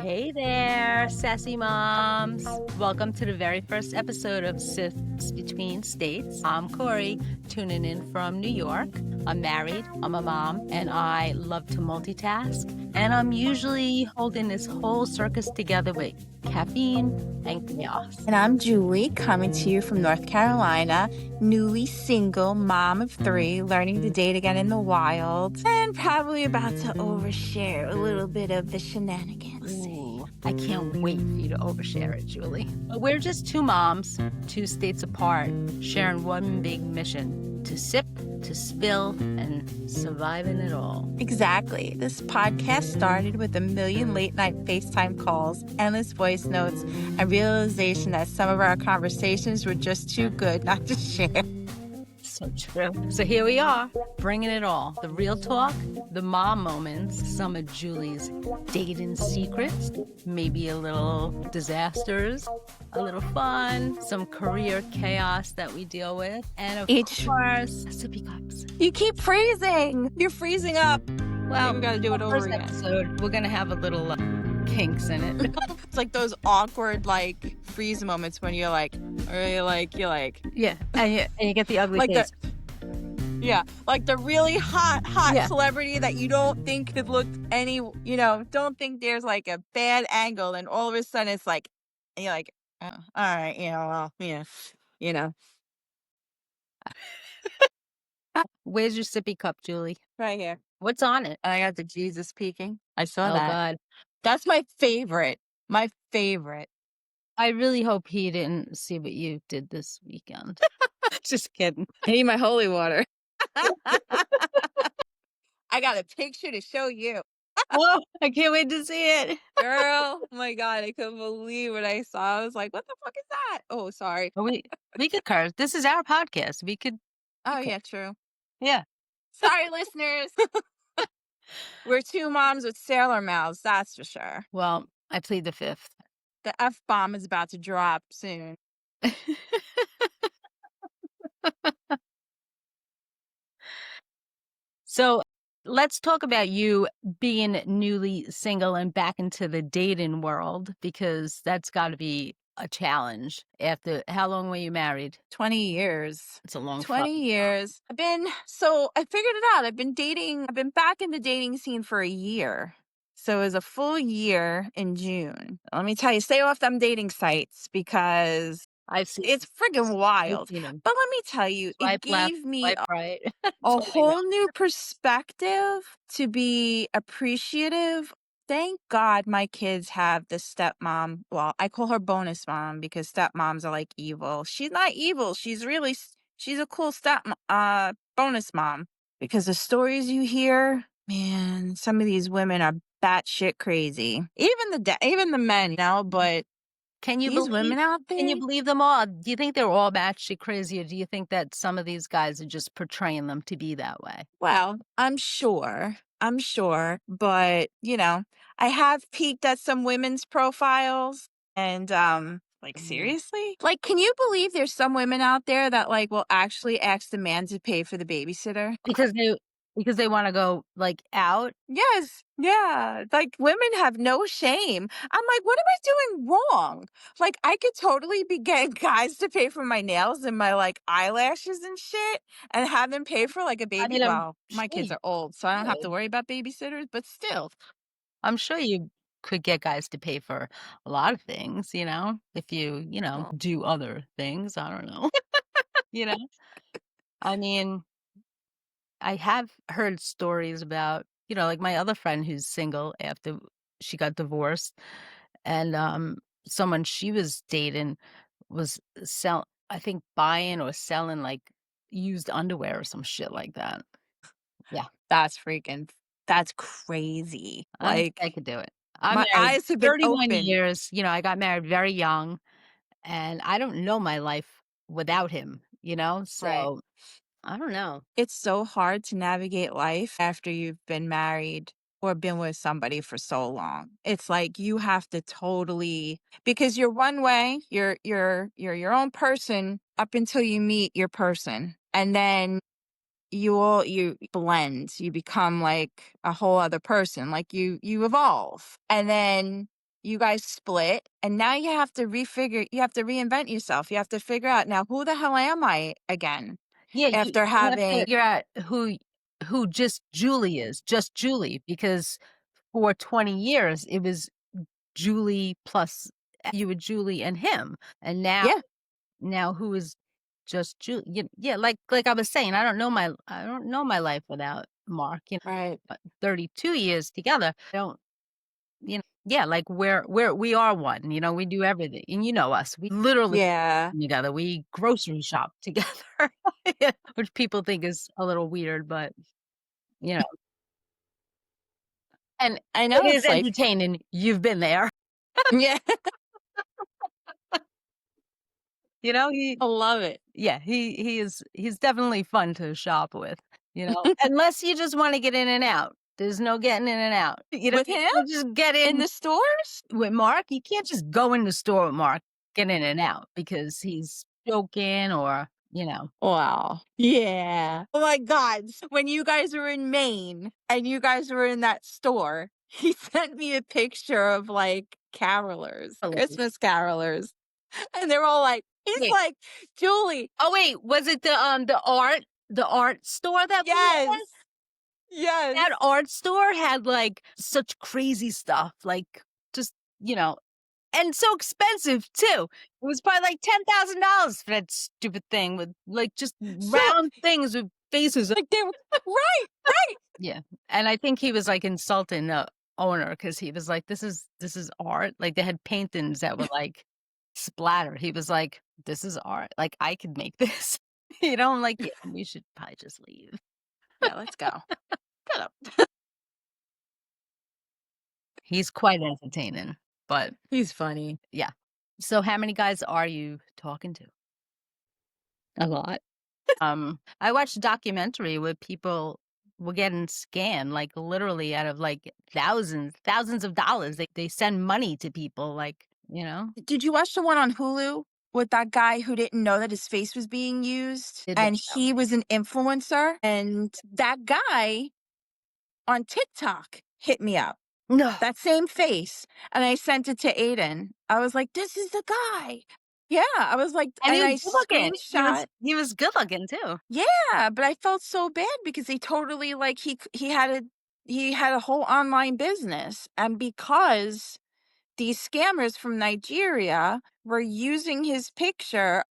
Hey there, Sassy Moms. Welcome to the very first episode of Sips Between States. I'm Kori, tuning in from New York. I'm married, I'm a mom, and I love to multitask. And I'm usually holding this whole circus together with caffeine and chaos. And I'm Julie, coming to you from North Carolina, newly single, mom of 3, learning to date again in the wild, and probably about to overshare a little bit of the shenanigans. Ooh, I can't wait for you to overshare it, Julie. We're just two moms, 2 states apart, sharing one big mission: to sip, to spill, and surviving it all. Exactly. This podcast started with a million late night FaceTime calls, endless voice notes, and realization that some of our conversations were just too good not to share. So true. So here we are, bringing it all. The real talk, the mom moments, some of Julie's dating secrets, maybe a little disasters, a little fun, some career chaos that we deal with, and of course, sippy cups. You keep freezing. You're freezing up. Well, we got to do it over first again. episode, we're going to have a little kinks in it. It's like those awkward, freeze moments when you're like, Yeah, and you get the ugly face. Like the really hot celebrity that you don't think could look don't think there's like a bad angle, and all of a sudden it's like, and you're like, oh, all right, Where's your sippy cup, Julie? right here. What's on it? And I got the Jesus peeking. I saw Oh, that. God. That's my favorite. My favorite. I really hope he didn't see what you did this weekend. Just kidding. I need my holy water. I got a picture to show you. Oh, I can't wait to see it. Girl, oh my God, I couldn't believe what I saw. I was like, what the fuck is that? Oh, sorry. We could curse. This is our podcast. We could. Oh, yeah, true. Yeah. Sorry, listeners. We're 2 moms with sailor mouths, that's for sure. Well, I plead the fifth. The F-bomb is about to drop soon. So let's talk about you being newly single and back into the dating world, because that's got to be a challenge. After how long were you married? 20 years. It's a long 20 years. I figured it out. I've been back in the dating scene for a year. So it was a full year in June. Let me tell you, stay off them dating sites because I've seen it's friggin' wild. seen 'em. But let me tell you, Swipe it left, gave me swipe right. That's a all I know. whole new perspective to be appreciative. Thank God my kids have the stepmom. Well, I call her bonus mom because stepmoms are like evil. She's not evil. She's a cool bonus mom. Because the stories you hear, man, some of these women are batshit crazy. Even the men, but Can you these women out there? Can you believe them all? Do you think they're all batshit crazy, or do you think that some of these guys are just portraying them to be that way? Well, I'm sure, but I have peeked at some women's profiles and seriously? Like, can you believe there's some women out there that will actually ask the man to pay for the babysitter? Because they wanna go, out? Yes. Yeah. Like, women have no shame. I'm like, what am I doing wrong? Like, I could totally be getting guys to pay for my nails and my eyelashes and shit and have them pay for a baby. mean, Well, my kids are old, so I don't have to could. worry about babysitters, but still. I'm sure you could get guys to pay for a lot of things, if you do other things, I don't know. You know? I mean, I have heard stories about, my other friend who's single after she got divorced, and, someone she was dating was I think buying or selling, used underwear or some shit like that. Yeah. That's crazy. I don't think I could do it. I'm My married eyes have been 31 opened. years, I got married very young, and I don't know my life without him, Right. so I don't know. It's so hard to navigate life after you've been married or been with somebody for so long. It's like you have to totally, because you're one way, you're your own person up until you meet your person. And then you blend, you become like a whole other person, like you evolve. And then you guys split, and now you have to reinvent yourself. You have to figure out, "Now who the hell am I again?" Yeah, After you have to having figure out who just Julie is, just Julie, because for 20 years, it was Julie plus you were Julie and him, and Yeah, now who is just Julie? Yeah, like I was saying, I don't know my life without Mark, 32 years together. I don't yeah, like we are one, we do everything, and you know us, we literally yeah. together, we grocery shop together, yeah, which people think is a little weird, but, you know, and I it know, is it's like entertaining, you've been there, yeah, he I love it. yeah, he's definitely fun to shop with, unless you just wanna get in and out, there's no getting in and out, With you him? can't just get In in the stores? with Mark, you can't just go in the store with Mark, get in and out because he's joking or, Wow. Yeah. Oh my god, when you guys were in Maine and you guys were in that store, he sent me a picture of, like, carolers, Christmas carolers, and they're all like he's Wait, like, "Julie." oh, wait, was it the art store that we were in? Yes, yes. That art store had, like, such crazy stuff, like, just, and so expensive too. It was probably like $10,000 for that stupid thing with, like, just So, round things with faces on. like, they were right, right. Yeah, and I think he was, like, insulting the owner because he was like, "This is art?" Like, they had paintings that were, like, splattered. He was like, "This is art. Like, I could make this." I'm like, "Yeah, we should probably just leave." Yeah, let's go. Get up. He's quite entertaining, but He's funny. yeah. So how many guys are you talking to? A lot. I watched a documentary where people were getting scammed, like, literally out of, like, thousands of dollars. They send money to people, like, Did you watch the one on Hulu with that guy who didn't know that his face was being used? did And not know. he was an influencer, and that guy on TikTok hit me up, No. that same face, and I sent it to Aiden. I was like, "This is the guy." Yeah, I was like And he and was I good looking. screenshot He was good looking too. yeah, but I felt so bad because he totally like, he had a whole online business, and because these scammers from Nigeria were using his picture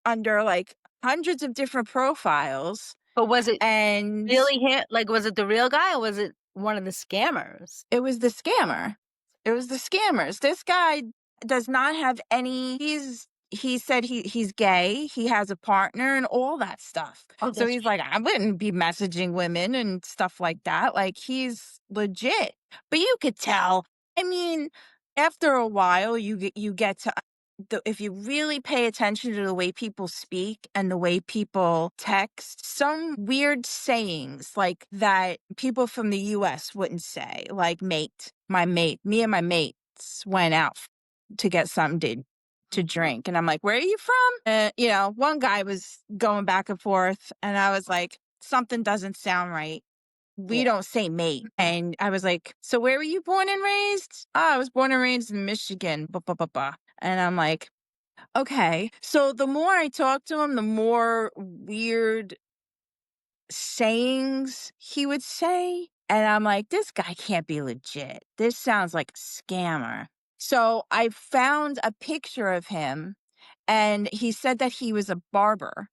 under, like, hundreds of different profiles, But was it and really him? Like, was it the real guy or was it one of the scammers? it was the scammer. It was the scammers. This guy does not have any he said he's gay, he has a partner and all that stuff. Oh, So that's he's like, "I wouldn't be messaging women and stuff like that." Like, he's legit. But you could tell. I mean, after a while, you get to if you really pay attention to the way people speak and the way people text, some weird sayings like that people from the US wouldn't say, like me and my mates went out to get something to drink. And I'm like, "Where are you from?" One guy was going back and forth, and I was like, "Something doesn't sound right. yeah. We don't say mate." And I was like, "So where were you born and raised?" "Oh, I was born and raised in Michigan." Blah, blah, blah, blah. And I'm like, okay. So the more I talked to him, the more weird sayings he would say. And I'm like, this guy can't be legit. This sounds like a scammer. So I found a picture of him, and he said that he was a barber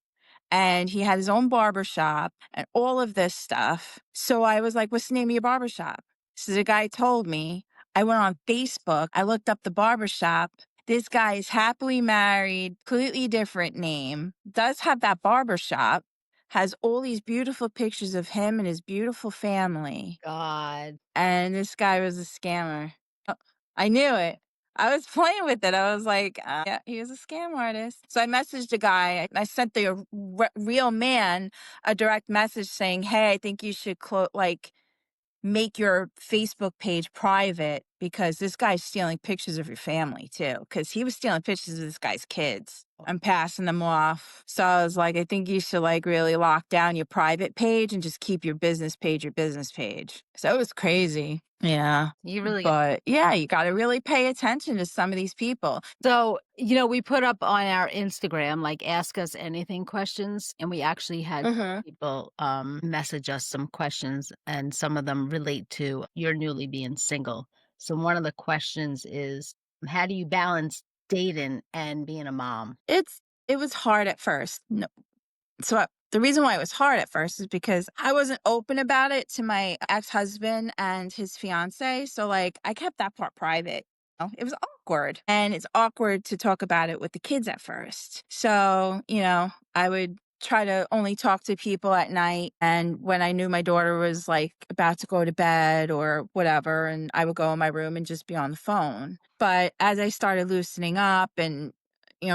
and he had his own barber shop and all of this stuff. So I was like, "What's the name of your barber shop?" So the guy told me. I went on Facebook. I looked up the barber shop. This guy is happily married, completely different name, does have that barber shop, has all these beautiful pictures of him and his beautiful family. God. And this guy was a scammer. Oh, I knew it. I was playing with it. I was like, yeah, he was a scam artist. So I messaged the guy. I sent the real man a direct message saying, "Hey, I think you should make your Facebook page private because this guy's stealing pictures of your family too." Because he was stealing pictures of this guy's kids and passing them off. So I was like, "I think you should like really lock down your private page and just keep your business page your business page." So it was crazy. Yeah. You really But yeah, you gotta really pay attention to some of these people. So, we put up on our Instagram, like, ask us anything questions, and we actually had Mhm. people, message us some questions, and some of them relate to your newly being single. So one of the questions is, how do you balance dating and being a mom? It was hard at first. No, the reason why it was hard at first is because I wasn't open about it to my ex-husband and his fiance, so, like, I kept that part private. It was awkward, and it's awkward to talk about it with the kids at first. So, I would try to only talk to people at night and when I knew my daughter was, like, about to go to bed or whatever, and I would go in my room and just be on the phone. But as I started loosening up and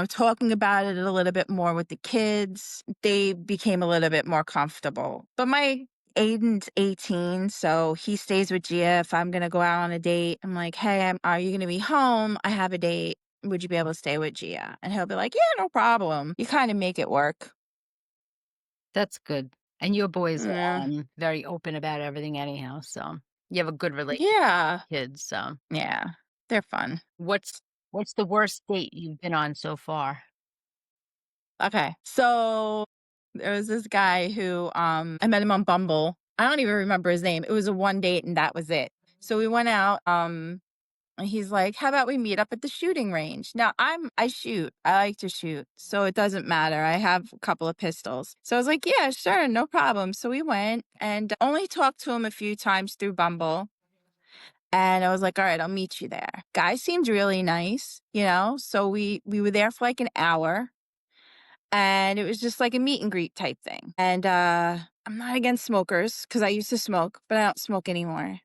talking about it a little bit more with the kids, they became a little bit more comfortable. But my Aiden's 18, so he stays with Gia. If I'm gonna go out on a date, I'm like, "Hey, are you gonna be home? I have a date. Would you be able to stay with Gia?" And he'll be like, "Yeah, no problem." You kind of make it work. That's good. And your boys Yeah. are, very open about everything anyhow, so you have a good relationship Yeah. with kids, so Yeah. They're fun. what's the worst date you've been on so far? Okay. So there was this guy who I met him on Bumble. I don't even remember his name. It was a one date and that was it. So we went out and he's like, "How about we meet up at the shooting range?" Now I shoot. I like to shoot. So it doesn't matter. I have a couple of pistols. So I was like, "Yeah, sure, no problem." So we went and only talked to him a few times through Bumble. And I was like, "All right, I'll meet you there." Guy seemed really nice. So we were there for like an hour and it was just like a meet and greet type thing. And I'm not against smokers because I used to smoke, but I don't smoke anymore.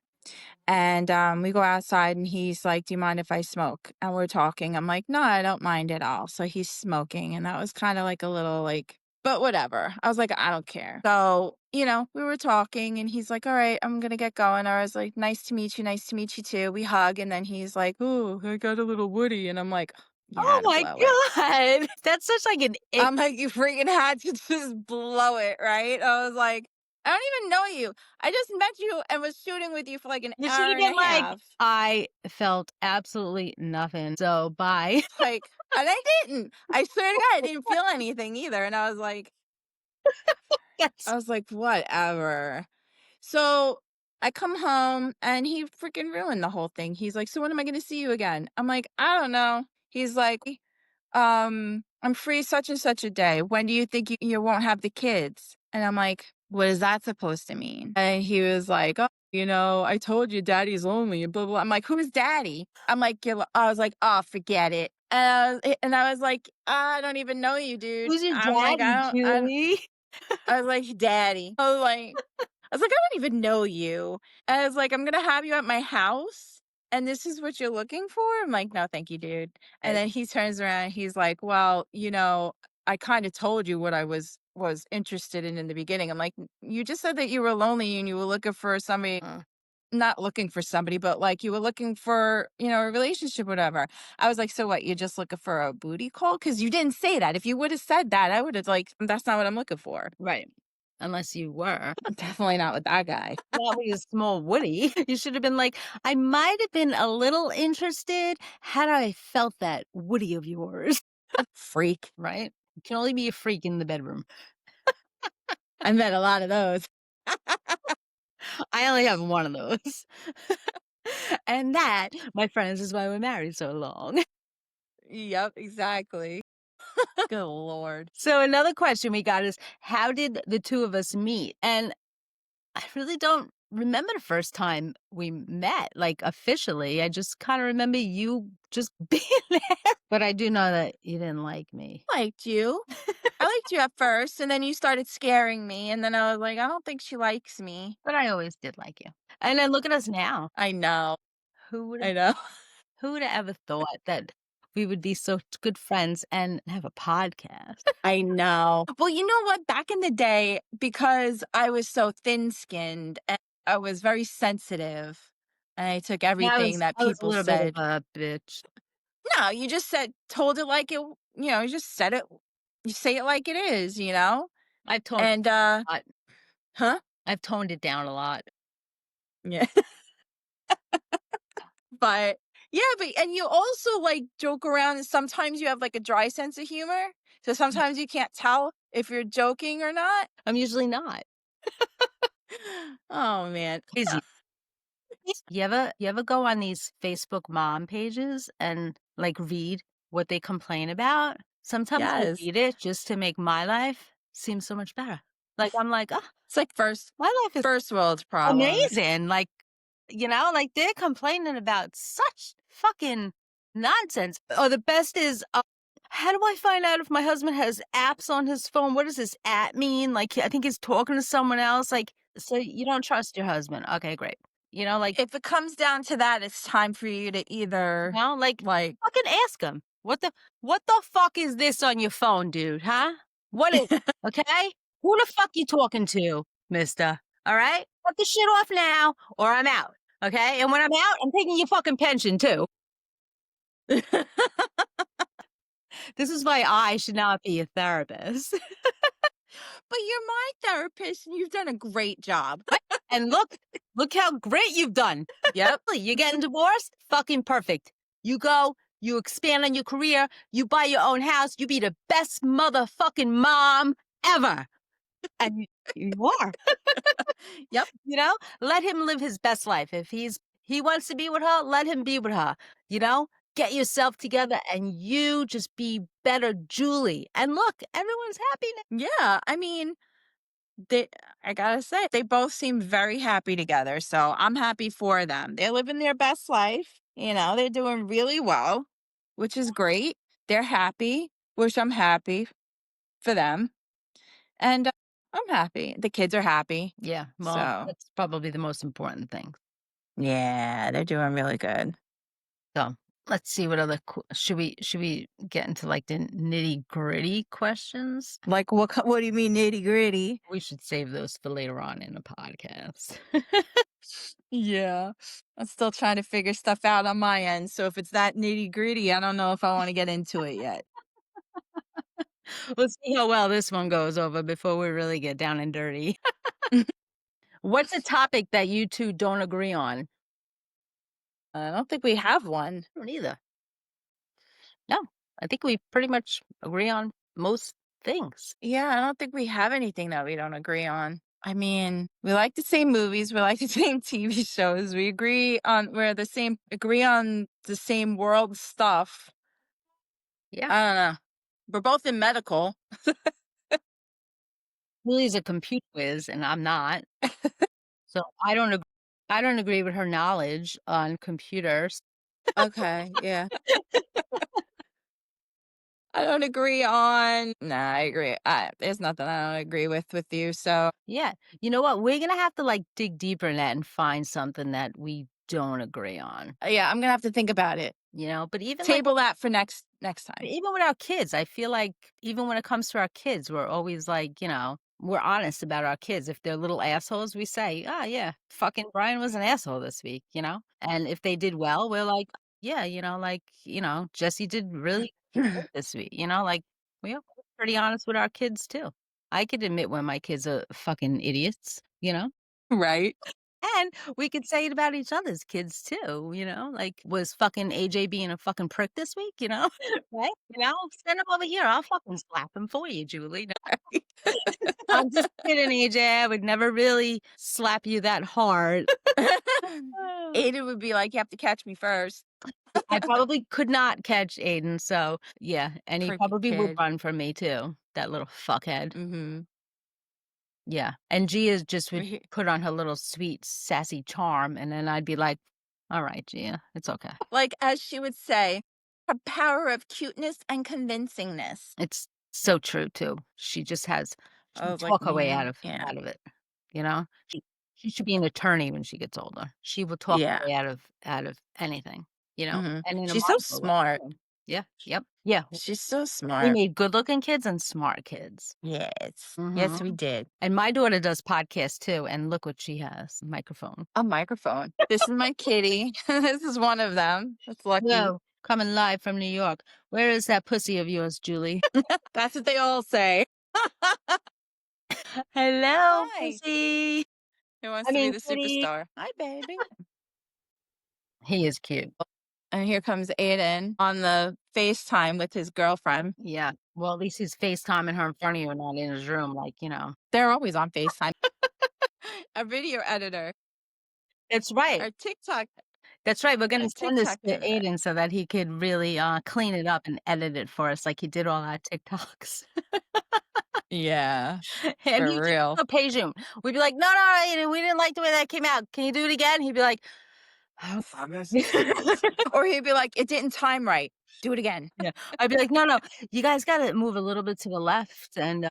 And we go outside and he's like, "Do you mind if I smoke?" And we're talking. I'm like, "No, I don't mind at all." So he's smoking. And that was kind of like a little like, but whatever. I was like, "I don't care." So, we were talking and he's like, "All right, I'm going to get going." Or I was like, "Nice to meet you. Nice to meet you too." We hug. And then he's like, "Oh, I got a little woody." And I'm like, "You Oh had to my blow it." god. That's such like an ick. I'm like, "You freaking had to just blow it, right?" I was like, "I don't even know you. I just met you and was shooting with you for like an You should hour have and been a like, half." "I felt absolutely nothing, so bye." Like, and I didn't. I swear to God, I didn't feel anything either. And Yes. I was like, whatever. So I come home and he freaking ruined the whole thing. He's like, "So when am I going to see you again?" I'm like, "I don't know." He's like, "I'm free such and such a day. When do you think you won't have the kids?" And I'm like, "What is that supposed to mean?" And he was like, "Oh, I told you daddy's lonely and blah, blah." I'm like, "Who's daddy?" I'm like, I was like, "Oh, forget it." And I was like, "I don't even know you, dude." Who's your I'm like, daddy, I don't, Julie? I was like, "Daddy." I was like, "I don't even know you." And I was like, "I'm gonna have you at my house, and this is what you're looking for?" I'm like, "No, thank you, dude." And Right. then he turns around, he's like, "Well, I kind of told you what I was interested in the beginning." I'm like, You just said that you were lonely and you were looking for somebody." Uh, Not looking for somebody, but like you were looking for, a relationship, whatever. I was like, "So what? You're just looking for a booty call?" Because you didn't say that. If you would have said that, I would have like, "That's not what I'm looking for." right. Unless you were. Definitely not with that guy. Not with a small Woody. You should have been like, "I might have been a little interested had I felt that Woody of yours." Freak. Right? You can only be a freak in the bedroom. I met a lot of those. I only have one of those. And that, my friends, is why we're married so long. Yep, exactly. Good lord. So another question we got is, how did the 2 of us meet? And I really don't remember the first time we met, like, officially. I just kinda remember you just being there. But I do know that you didn't like me. Liked you. I liked you at first, and then you started scaring me, and then I was like, "I don't think she likes me." But I always did like you. And then look at us now. I know. Who would have I know. who would have ever thought that we would be such good friends and have a podcast? I know. Well, you know what? Back in the day, because I was so thin-skinned and I was very sensitive, and I took Yeah, everything that I was a people little bit of said. a bitch. No, you just told it like you just said it. You say it like it is. I've toned And, a lot. huh? I've toned it down a lot. Yeah. But yeah, but and you also, like, joke around and sometimes you have, like, a dry sense of humor, so sometimes you can't tell if you're joking or not. I'm usually not. Oh, man. Crazy. You ever go on these Facebook mom pages and, like, read what they complain about? Sometimes I Yes. read it just to make my life seem so much better. Like, I'm like, "Oh, It's like my life is first world problems. amazing." Like, like, they're complaining about such fucking nonsense. Or the best is, "How do I find out if my husband has apps on his phone? What does this at mean?" Like, I think he's talking to someone else, like, "So you don't trust your husband. Okay, great." Like If it comes down to that, it's time for you to either, Like, like fucking ask him. What the fuck is this on your phone, dude, huh? What is okay? Who the fuck you talking to, mister? Alright? Cut the shit off now, or I'm out, okay? And when I'm out, I'm taking your fucking pension too. This is why I should not be a therapist. but you're my therapist and you've done a great job. Right? And look how great you've done. Yep. You're getting divorced? Fucking perfect. You go, you expand on your career, you buy your own house, you be the best motherfucking mom ever. And you are, Yep. let him live his best life. If he wants to be with her, let him be with her. You know? Get yourself together and you just be better Julie. And look, everyone's happy now. Yeah, I mean, they I gotta say, they both seem very happy together, so I'm happy for them. They're living their best life, they're doing really well, which is great. They're happy, which I'm happy for them, and, I'm happy. The kids are happy, Yeah, well, so that's probably the most important thing. yeah, they're doing really good. So, let's see what other should we get into, like, the nitty-gritty questions? Like, what do you mean nitty-gritty? We should save those for later on in the podcast. Yeah. I'm still trying to figure stuff out on my end, so if it's that nitty-gritty, I don't know if I wanna get into it yet. We'll see how well this one goes over before we really get down and dirty. What's a topic that you 2 don't agree on? I don't think we have one. I don't either. No, I think we pretty much agree on most things. Yeah, I don't think we have anything that we don't agree on. I mean, we like the same movies, we like the same TV shows. Agree on the same world stuff. Yeah. I don't know. We're both in medical. Julie's a computer whiz, and I'm not, so I don't agree with her knowledge on computers. Okay, yeah. I don't agree on Nah, I agree. There's nothing I don't agree with you, so Yeah. You know what? We're gonna have to, like, dig deeper in that and find something that we don't agree on, yeah, I'm gonna have to think about it. But Table that for next time. even with our kids, I feel like even when it comes to our kids, we're always like, we're honest about our kids. If they're little assholes, we say, "Ah, yeah, fucking Brian was an asshole this week." And if they did well, we're like, "Yeah, Jesse did really good this week." Like, we're pretty honest with our kids too. I could admit when my kids are fucking idiots. Right? And we could say it about each other's kids too. Like, was fucking AJ being a fucking prick this week? Right? Send him over here. I'll fucking slap him for you, Julie. No, I'm just kidding, AJ. I would never really slap you that hard. Oh. Aiden would be like, "You have to catch me first." I probably could not catch Aiden, so yeah, and he Freaking probably would kid. run from me too, that little fuckhead. Mhm. Yeah, and Gia just would put on her little sweet, sassy charm, and then I'd be like, "Alright, Gia, it's okay." Like, as she would say, "A power of cuteness and convincingness." It's so true too. I She'll was like, talk her way "Man, yeah. out of it, you know? She should be an attorney when she gets older. She will talk Yeah. her way out of anything, Mhm. and in a She's so mindful way smart. too. Yeah, yep, yeah. She's so We smart. made good-looking kids and smart kids. Yes. Yes, we Mhm. did. And my daughter does podcasts too, and look what she has, a microphone. A microphone. This is my kitty. This is one of them. That's lucky. Hello, coming live from New York. Where is that pussy of yours, Julie? That's what they all say. Hello, Hi. pussy. Who wants I to be mean, the kitty. superstar? Hi, baby. He is cute. And here comes Aiden on the FaceTime with his girlfriend. Yeah. Well, at least he's FaceTiming her in front of you and not in his room, like, They're always on FaceTime. A video editor, That's right. or TikTok, That's right. We're a gonna send this TikTok to editor. Aiden so that he could really, clean it up and edit it for us like he did all our TikToks. Yeah, And for he's just real. so patient. We'd be like, "No, no, Aiden, we didn't like the way that came out. Can you do it again?" He'd be like, "Oh." Or he'd be like, "It didn't time right. Do it again." Yeah. I'd be like, "No, no, you guys gotta move a little bit to the left and,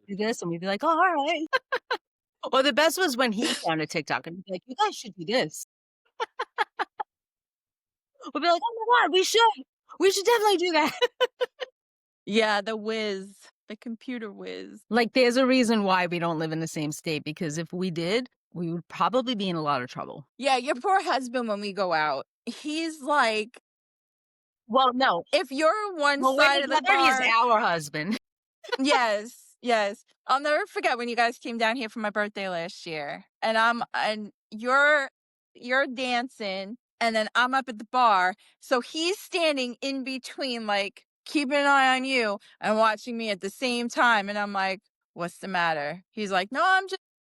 do this," and we'd be like, "Oh, alright." Or the best was when he found a TikTok and he'd be like, "You guys should do this." We'd be like, "Oh my god, we should. We should definitely do that." Yeah, the whiz, the computer whiz. Like, there's a reason why we don't live in the same state, because if we did, we would probably be in a lot of trouble. Yeah, your poor husband when we go out, he's like, Well, no. if you're one Well, we're side of the together, he's bar. our husband. Yes, yes. I'll never forget when you guys came down here for my birthday last year, and you're dancing, and then I'm up at the bar, so he's standing in between, like, keeping an eye on you and watching me at the same time, and I'm like, "What's the matter?" He's like, "No,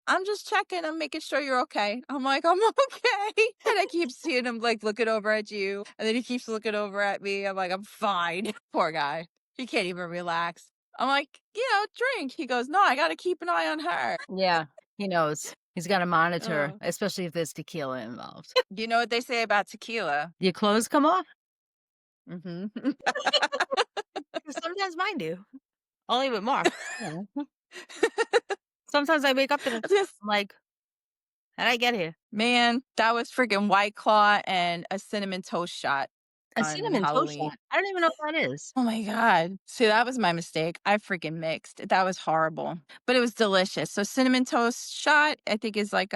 I'm just checking, I'm making sure you're okay." I'm like, "I'm okay." And I keep seeing him, like, looking over at you, and then he keeps looking over at me. I'm like, "I'm fine." Poor guy. He can't even relax. I'm like, "Drink." He goes, "No, I gotta keep an eye on her." Yeah, he knows. He's gotta monitor, Oh. especially if there's tequila involved. You know what they say about tequila? Your clothes come off? Mhm. 'Cause sometimes mine do. Only with Mark. Yeah. Sometimes I wake up to the Just I'm like, "How'd I get here?" man, that was freaking White Claw and a cinnamon toast shot A on cinnamon toast Halloween. shot. I don't even know what that is. Oh my god. See, that was my mistake. I freaking mixed. That was horrible, but it was delicious. So cinnamon toast shot, I think is like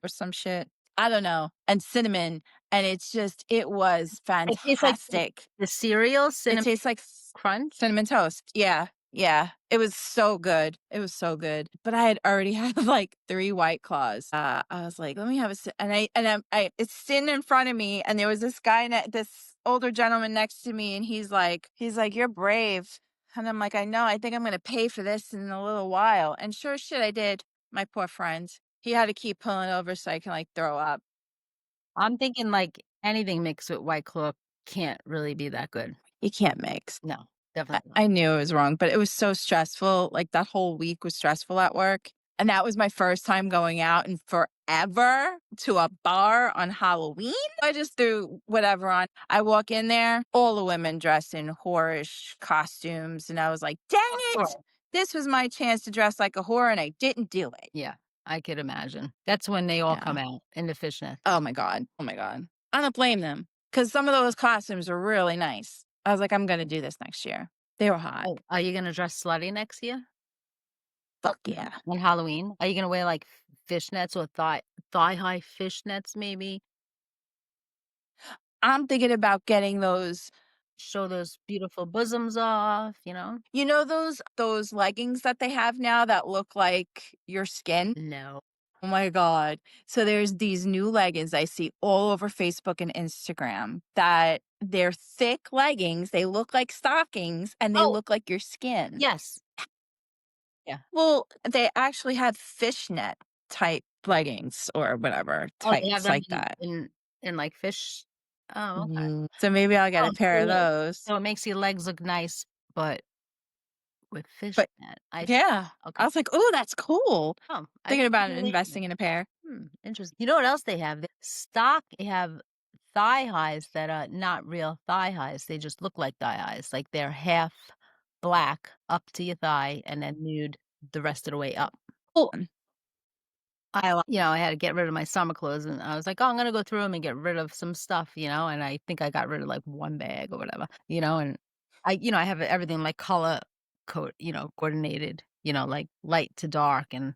or some shit. I don't know. And cinnamon, and it was It tastes like fantastic. the cereal It Cinnamon tastes like Crunch. cinnamon toast. Yeah, yeah. It was so good. It was so good. But I had already had like 3 White Claws. I was like, "Let me have a si," and it's sitting in front of me, and there was this older gentleman next to me, and he's like, "You're brave." And I'm like, "I know. I think I'm gonna pay for this in a little while." And sure as shit, I did. My poor friend. He had to keep pulling over so I can, like, throw up. I'm thinking, like, anything mixed with White Claw can't really be that good. You can't mix. No, I definitely not. I knew it was wrong, but it was so stressful, like, that whole week was stressful at work, and that was my first time going out in forever to a bar on Halloween. I just threw whatever on. I walk in there, all the women dressed in whorish costumes, and I was like, "Dang Of it! course. This was my chance to dress like a whore, and I didn't do it." Yeah, I could imagine. That's when they all come Yeah. out in the fishnets. Oh my god. Oh my god. I don't blame them because some of those costumes were really nice. I was like, "I'm gonna do this next year." They were hot. Oh, are you gonna dress slutty next year? Fuck yeah. On Halloween? Are you gonna wear, like, fishnets or thigh-high fishnets maybe? I'm thinking about getting those. Show those beautiful bosoms off, you know? You know those leggings that they have now that look like your skin? No. Oh my god. So there's these new leggings I see all over Facebook and Instagram that they're thick leggings, they look like stockings, and they Oh, look like your skin. yes. Yeah. Well, they actually have fishnet type leggings or whatever, Oh, they have tights them like that. in, like, fish oh, okay. Mhm. So maybe I'll get a Oh, pair of those. so it makes your legs look nice, but with But fishnet. I see. yeah, Okay. I was like, "Ooh, that's cool." Oh, I Thinking didn't about know they had that. investing in a pair. Interesting. You know what else they have? They have thigh highs that are not real thigh highs, they just look like thigh highs, like, they're half black up to your thigh and then nude the rest of the way up. Cool. I had to get rid of my summer clothes, and I was like, "Oh, I'm gonna go through them and get rid of some stuff," and I think I got rid of, like, 1 bag or whatever, and I have everything, like, color coordinated, like, light to dark, and,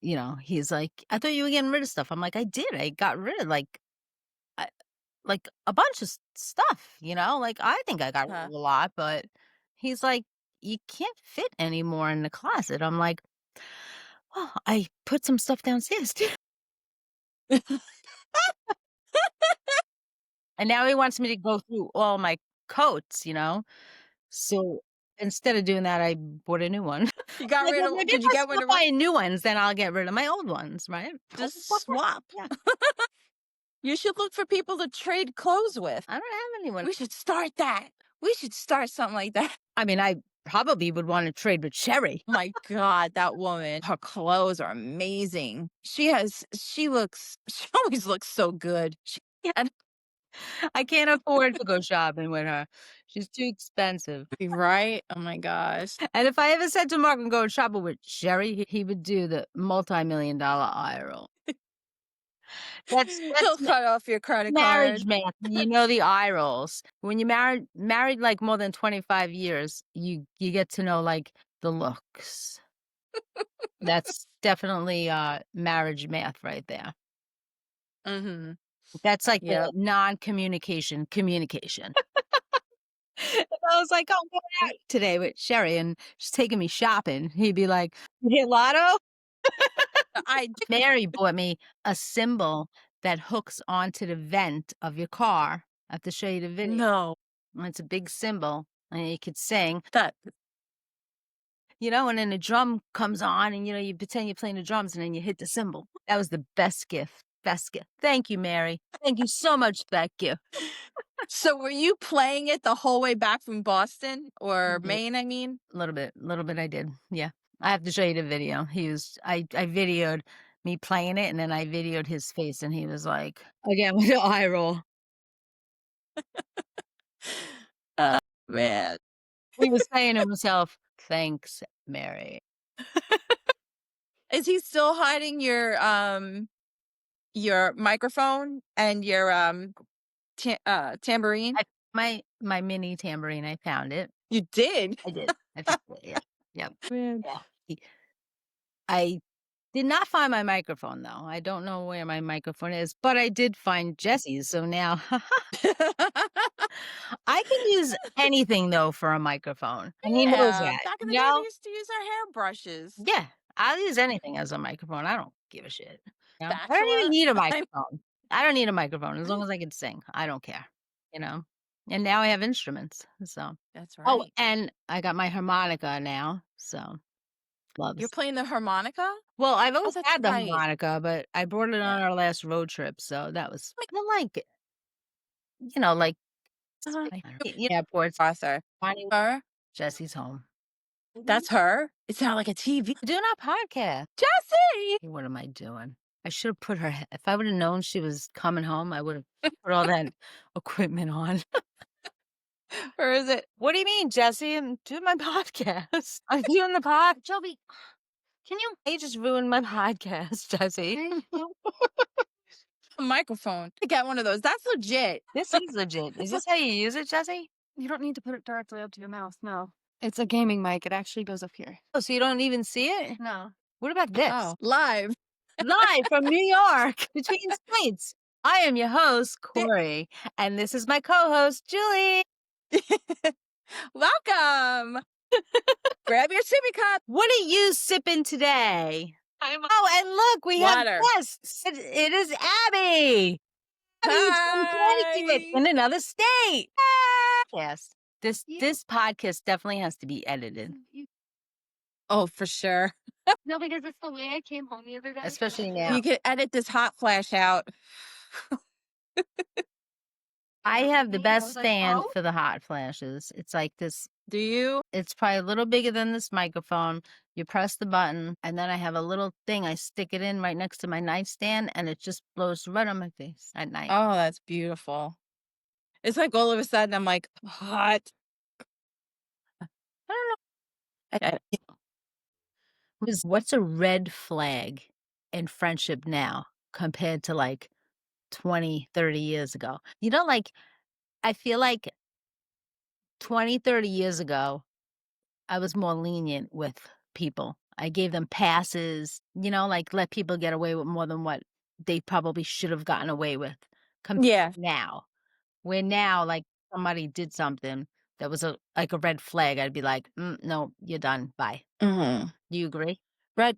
he's like, "I thought you were getting rid of stuff." I'm like, "I did, I got rid of, I a bunch of stuff," like, I think I got rid Huh. of a lot, but he's like, "You can't fit anymore in the closet." I'm like, "Well, I put some stuff downstairs too." And now he wants me to go through all my coats, So, instead of doing that, I bought a new one. You got Like, rid well, of maybe if did you I get one stop to buying new ones, then I'll get rid of my old ones, right? Old just stuff works. swap? Yeah. You should look for people to trade clothes with. I don't have anyone. We should start that. We should start something like that. I mean, I probably would wanna trade with Sherry. My god, that woman, her clothes are amazing. She always looks so good. She and I can't afford to go shopping with her. She's too expensive. right? Oh my gosh. And if I ever said to Mark, "I'm going shopping with Sherry," he would do the multi-million-dollar eye roll. That's He'll cut off your credit marriage card. math. You know the eye rolls. When you married, like, more than 25 years, you get to know, like, the looks. That's definitely, marriage math right there. Mhm. That's like the Yep. non-communication communication. If I was like, "Oh, I'm going out today with Sherry, and she's taking me shopping," he'd be like, "You hit lotto?" I Mary bought me a symbol that hooks onto the vent of your car. I have to show you the video. no. And it's a big symbol, and you could sing, That and then the drum comes on, and, you pretend you're playing the drums, and then you hit the cymbal. That was the best gift, best gift. Thank you, Mary. Thank you so much for that gift. So were you playing it the whole way back from Boston or Yeah, Maine, I mean? a little bit I did, yeah. I have to show you the video. I videoed me playing it, and then I videoed his face, and he was like, again, with the eye roll. Man. He was saying to himself, "Thanks, Mary." Is he still hiding your microphone and your, tambourine? I my mini tambourine, I found it. You did? I did. I found it, yeah. Yep. Man. Yeah. I did not find my microphone, though. I don't know where my microphone is, but I did find Jesse's, so now I can use anything, though, for a microphone, and he knows Yeah, that, back in you the day, we know? used to use our hairbrushes. Yeah, I'll use anything as a microphone, I don't give a shit, I don't even Spatula. need a I'm microphone. I don't need a microphone as long as I can sing, I don't care, you know? And now I have instruments, so That's oh, right. and I got my harmonica now, so You're loves playing the harmonica? well, I've Oh, always that's had the right. harmonica, but I brought it on Yeah. our last road trip, so that was I like it, like, Uh-huh. airports, Arthur. finding Her? Jesse's home. That's her? It sounded like a TV. We're doing our podcast. Jessie! Hey, what am I doing? I should have put her if I would've known she was coming home, I would've put all that equipment on. Or is it "What do you mean, Jesse? I'm doing my podcast. I'm doing the pod." "Joby, can you just ruined my podcast, Jesse." a microphone? To get one of those. That's legit. This is legit. Is this how you use it, Jesse? You don't need to put it directly up to your mouth, no. It's a gaming mic, it actually goes up here. Oh, so you don't even see it? No. What about this? Oh, live. Live from New York, between states. I am your host, Di Kori, and this is my co-host, Julie. Welcome. Grab your sippy cup. What are you sipping today? Oh, and look, we have Water. guests. It is Abby. Abby's from Connecticut Hi. in another state. Yes. This podcast definitely has to be edited, Oh, for sure. No, because it's the way I came home the other day. especially now. You could edit this hot flash out. I have the I best was like, stand "Oh?" for the hot flashes. It's like this. Do you? It's probably a little bigger than this microphone. You press the button, and then I have a little thing. I stick it in right next to my nightstand, and it just blows right on my face at night. Oh, that's beautiful. It's like all of a sudden I'm like, hot. I don't know. I What's a red flag in friendship now compared to like 20, 30 years ago? Like, I feel like 20, 30 years ago, I was more lenient with people. I gave them passes, like let people get away with more than what they probably should have gotten away with. Compared Yeah. to now, where now, like somebody did something that was like a red flag, I'd be like, no, you're done. Bye. Mhm. Do you agree? Red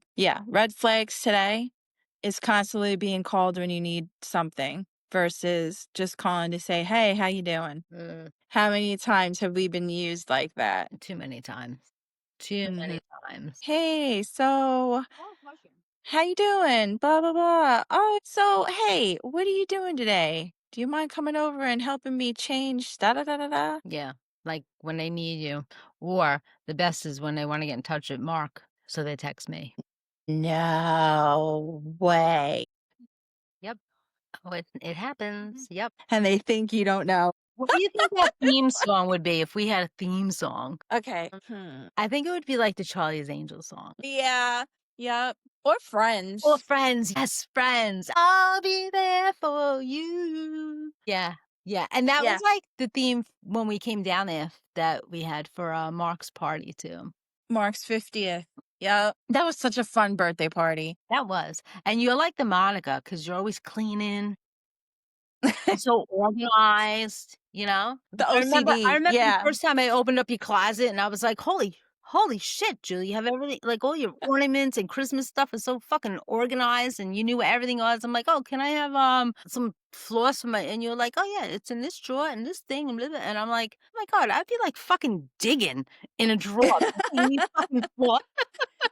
flags today is constantly being called when you need something. versus just calling to say, "Hey, how you doing?" Mm, How many times have we been used like that? too many times. Too Mhm. many times. "Hey, so Oh, question. how you doing? Blah blah blah. Oh, so hey, what are you doing today? Do you mind coming over and helping me change da da da da da?" Yeah, like when they need you. Or the best is when they wanna get in touch with Mark, so they text me. No way. Yep. Oh, it happens. Yep. And they think you don't know. What do you think that theme song would be if we had a theme song? Okay. Hmm. I think it would be like the Charlie's Angels song. Yeah. Yep. Or Or friends. Friends, yes, Friends. I'll be there for you. Yeah, yeah, and that was Yeah. like the theme when we came down there that we had for, Mark's party too. Mark's 50th. Yep. That was such a fun birthday party. That was, and you're like the Monica because 'cause you're always cleaning and so organized, you know? The I OCD. remember the Yeah. first time I opened up your closet and I was like, holy shit, Julie, you have everything like, all your ornaments and Christmas stuff is so fucking organized and you knew where everything was." I'm like, "Oh, can I have, some floss for my" and you're like, "Oh, yeah, it's in this drawer and this thing and blah, blah," and I'm like, "Oh my god, I'd be, like, fucking digging in a drawer to find these fucking floss."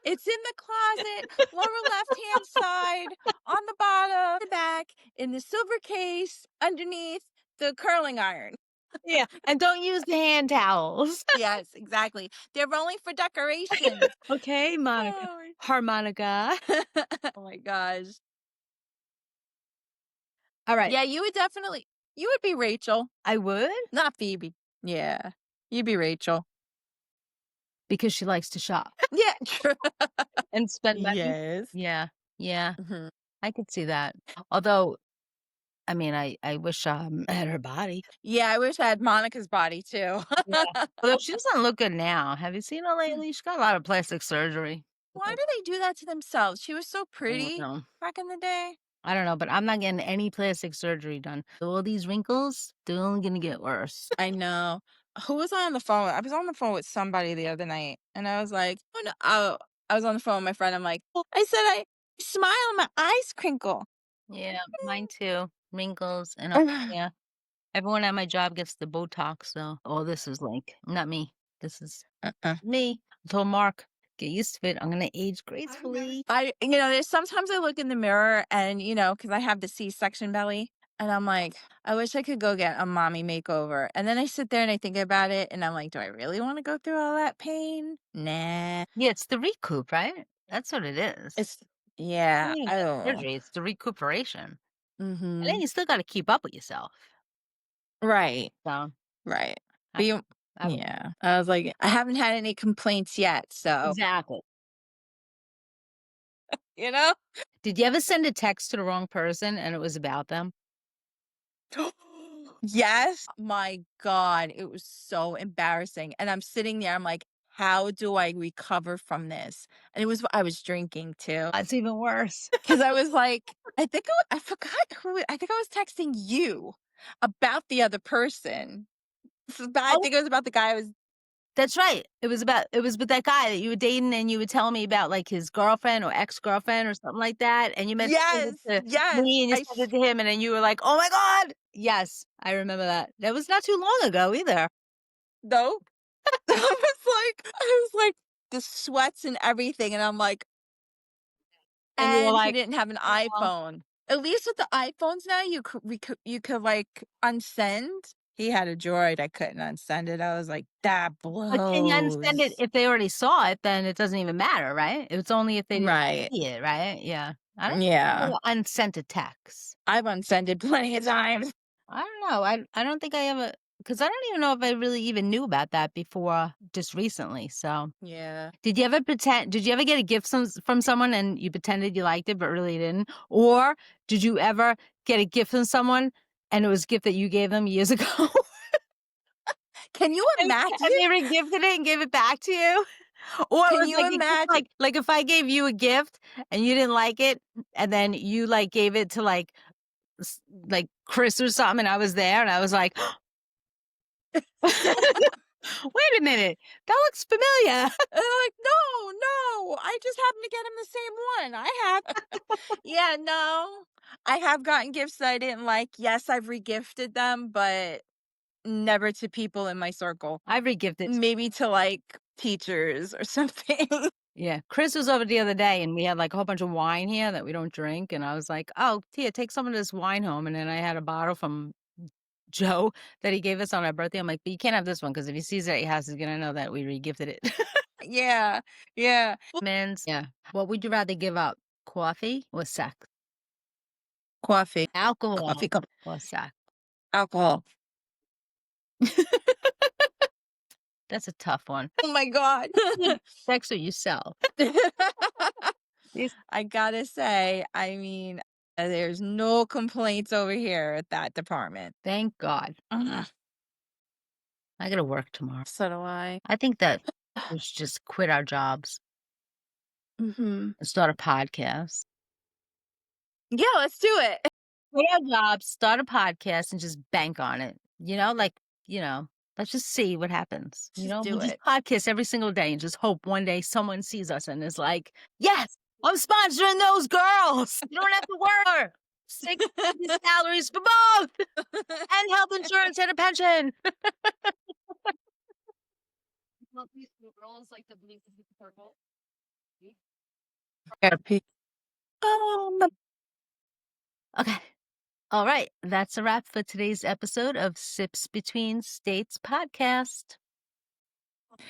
It's in the closet, lower left-hand side, on the bottom, the back, in the silver case, underneath the curling iron. Yeah, and don't use the hand towels. Yes, exactly. They're only for decorations. Okay, Monica. Oh Harmonica. oh my gosh. Alright, Yeah, you would be Rachel, I would, not Phoebe. Yeah, you'd be Rachel. because she likes to shop Yeah, true. and spend money. Yes. Yeah, yeah, Mhm. I could see that. Although, I mean, I wish, I had her body. Yeah, I wish I had Monica's body too. Yeah. Although she doesn't look good now. Have you seen her lately? She's got a lot of plastic surgery. Why Like, do they do that to themselves? She was so I don't pretty know. back in the day. I don't know, but I'm not getting any plastic surgery done. All these wrinkles, they're only gonna get worse. I know. Who was I on the phone with? I was on the phone with somebody the other night, and I was like, "Oh no!" I was on the phone with my friend. I'm like, "Well," I said, "I smile, and my eyes crinkle." Yeah, mine too. Wrinkles and all, yeah. Everyone at my job gets the Botox, so all this is like not me. This is Uh-uh. me. I told Mark, "Get used to it. I'm gonna age gracefully." There's sometimes I look in the mirror and, because I have the C-section belly, and I'm like, I wish I could go get a mommy makeover. And then I sit there and I think about it, and I'm like, do I really want to go through all that pain? Nah. Yeah, it's the recoup, right? That's what it is. It's, yeah, You don't even I get don't know. surgery, it's the recuperation. And then Mm-hmm. you still gotta keep up with yourself. Right, So, right. I But I would yeah, I was like, I haven't had any complaints yet, so, exactly. you know? Did you ever send a text to the wrong person and it was about them? Yes. My God, it was so embarrassing. And I'm sitting there, I'm like, how do I recover from this? And I was drinking too. That's even worse. Cause I was like, I forgot I think I was texting you about the other person. I Oh, think it was about the guy I was, that's right. It was with that guy that you were dating and you were telling me about, like, his girlfriend or ex-girlfriend or something like that, and you meant to send yes, it to yes. me and you sent it to him, and then you were like, "Oh my god!" Yes, I remember that. That was not too long ago either. No. I was like the sweats and everything. And I'm like, And you were and he like, didn't have an "Well," iPhone. At least with the iPhones now, you could, like, unsend. He had a Droid, I couldn't unsend it. I was like, "That but can you unsend it blows." if they already saw it, then it doesn't even matter, right? It's only if they didn't Right. see it, right? Yeah. I don't think I've Yeah. ever unsent a text. I've unsended plenty of times. I don't know. I don't think I ever because I don't even know if I really even knew about that before just recently. So, Yeah. did you ever get a gift from someone and you pretended you liked it but really didn't? Or did you ever get a gift from someone and it was a gift that you gave them years ago Can you and imagine? they regifted it and gave it back to you? Or it Can was you like a gift imagine? like if I gave you a gift and you didn't like it and then you like gave it to like Chris or something and I was there and I was like, "Wait wait a minute, that looks familiar. And they're like, "No, no, I just happened to get him the same one. I have." Yeah, no. I have gotten gifts that I didn't like. Yes, I've regifted them, but never to people in my circle. I regifted. Maybe to, like, teachers or something. Yeah, Chris was over the other day, and we had, like, a whole bunch of wine here that we don't drink, and I was like, "Oh, Tia, take some of this wine home," and then I had a bottle from Joe that he gave us on our birthday. I'm like, "But you can't have this one because if he sees it at your house, he's gonna know that we regifted it." Yeah, yeah. Men's yeah. What would you rather give up, coffee or sex? Coffee, Alcohol coffee, coffee, or sex? alcohol. That's a tough one. Oh my god. Yeah, sex or yourself? Yes. I gotta say, I mean, there's no complaints over here at that department. Thank God. Ugh, I gotta work tomorrow. so do I. I think that we should just quit our jobs Mhm. and start a podcast. Yeah, let's do it. Quit our jobs, start a podcast, and just bank on it. You know, let's just see what happens. Just We'll do just it. podcast every single day and just hope one day someone sees us and is like, "Yes, I'm sponsoring those girls. You don't have to work. 6 salaries for both, and health insurance and a pension." Not these two girls like the blue and the purple. Therapy. My Okay. All right. That's a wrap for today's episode of Sips Between States podcast.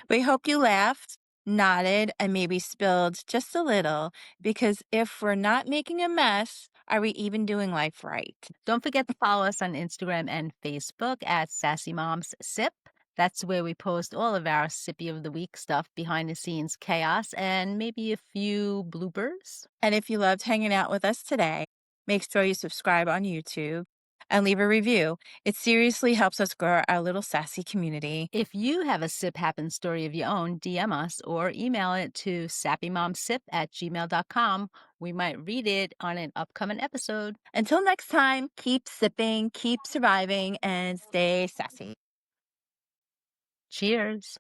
We hope you laughed, nodded, and maybe spilled just a little, because if we're not making a mess, are we even doing life right? Don't forget to follow us on Instagram and Facebook at Sassy Moms Sip. That's where we post all of our Sippy of the Week stuff, behind the scenes chaos, and maybe a few bloopers. And if you loved hanging out with us today, make sure you subscribe on YouTube and leave a review. It seriously helps us grow our little sassy community. If you have a Sip Happen story of your own, DM us or email it to sappymomsip@gmail.com. We might read it on an upcoming episode. Until next time, keep sipping, keep surviving, and stay sassy. Cheers.